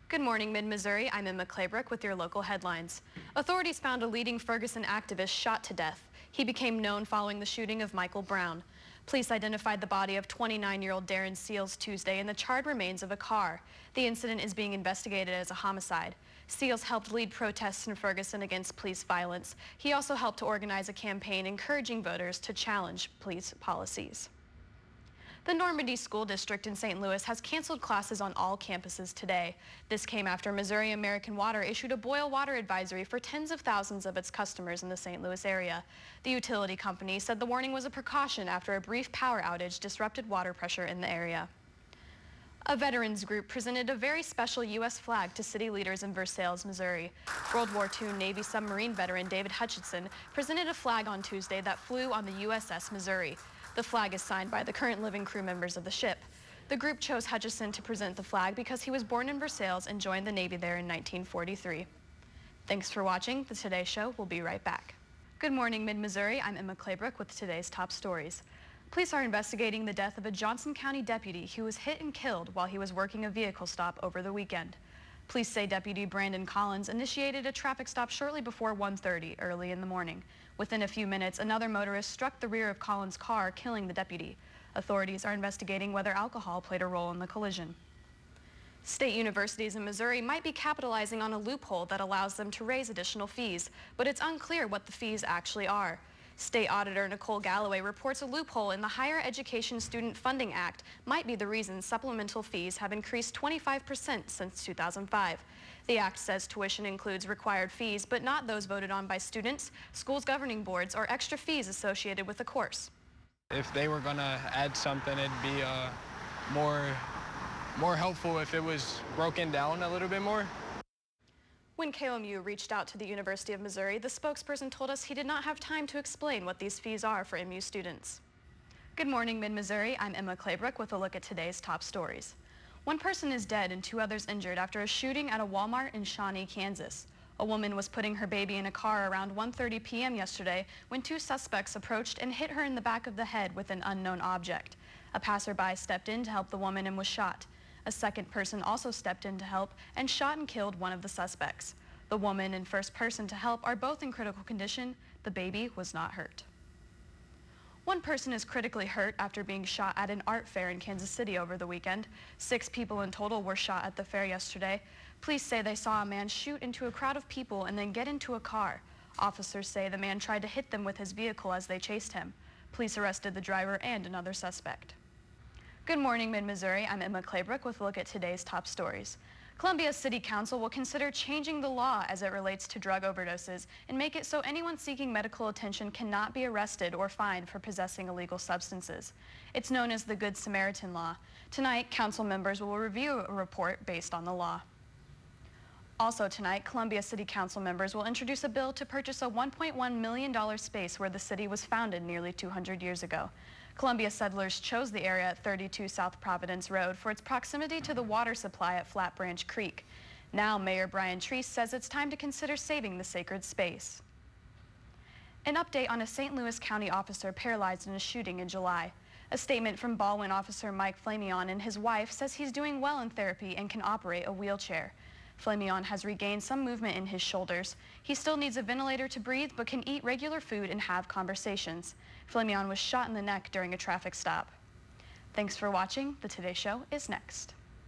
Good morning, Mid-Missouri. I'm Emma Claybrook with your local headlines. Authorities found a leading Ferguson activist shot to death. He became known following the shooting of Michael Brown. Police identified the body of 29-year-old Darren Seals Tuesday in the charred remains of a car. The incident is being investigated as a homicide. Seals helped lead protests in Ferguson against police violence. He also helped to organize a campaign encouraging voters to challenge police policies. The Normandy School District in St. Louis has canceled classes on all campuses today. This came after Missouri American Water issued a boil water advisory for tens of thousands of its customers in the St. Louis area. The utility company said the warning was a precaution after a brief power outage disrupted water pressure in the area. A veterans group presented a very special U.S. flag to city leaders in Versailles, Missouri. World War II Navy submarine veteran David Hutchinson presented a flag on Tuesday that flew on the USS Missouri. The flag is signed by the current living crew members of the ship. The group chose Hutchinson to present the flag because he was born in Versailles and joined the Navy there in 1943. Thanks for watching. The Today Show will be right back. Good morning, Mid-Missouri. I'm Emma Claybrook with today's top stories. Police are investigating the death of a Johnson County deputy who was hit and killed while he was working a vehicle stop over the weekend. Police say Deputy Brandon Collins initiated a traffic stop shortly before 1:30 early in the morning. Within a few minutes, another motorist struck the rear of Collins' car, killing the deputy. Authorities are investigating whether alcohol played a role in the collision. State universities in Missouri might be capitalizing on a loophole that allows them to raise additional fees, but it's unclear what the fees actually are. State Auditor Nicole Galloway reports a loophole in the Higher Education Student Funding Act might be the reason supplemental fees have increased 25% since 2005. The act says tuition includes required fees, but not those voted on by students, schools' governing boards, or extra fees associated with the course. If they were going to add something, it'd be more helpful if it was broken down a little bit more. When KOMU reached out to the University of Missouri, the spokesperson told us he did not have time to explain what these fees are for MU students. Good morning, Mid-Missouri. I'm Emma Claybrook with a look at today's top stories. One person is dead and 2 others injured after a shooting at a Walmart in Shawnee, Kansas. A woman was putting her baby in a car around 1:30 p.m. yesterday when 2 suspects approached and hit her in the back of the head with an unknown object. A passerby stepped in to help the woman and was shot. A second person also stepped in to help and shot and killed one of the suspects. The woman and first person to help are both in critical condition. The baby was not hurt. One person is critically hurt after being shot at an art fair in Kansas City over the weekend. 6 people in total were shot at the fair yesterday. Police say they saw a man shoot into a crowd of people and then get into a car. Officers say the man tried to hit them with his vehicle as they chased him. Police arrested the driver and another suspect. Good morning, Mid-Missouri. I'm Emma Claybrook with a look at today's top stories. Columbia City Council will consider changing the law as it relates to drug overdoses and make it so anyone seeking medical attention cannot be arrested or fined for possessing illegal substances. It's known as the Good Samaritan Law. Tonight, council members will review a report based on the law. Also tonight, Columbia City Council members will introduce a bill to purchase a $1.1 million space where the city was founded nearly 200 years ago. Columbia settlers chose the area at 32 South Providence Road for its proximity to the water supply at Flat Branch Creek. Now, Mayor Brian Treese says it's time to consider saving the sacred space. An update on a St. Louis County officer paralyzed in a shooting in July. A statement from Baldwin officer Mike Flamion and his wife says he's doing well in therapy and can operate a wheelchair. Flamion has regained some movement in his shoulders. He still needs a ventilator to breathe but can eat regular food and have conversations. Flamion was shot in the neck during a traffic stop. Thanks for watching. The Today Show is next.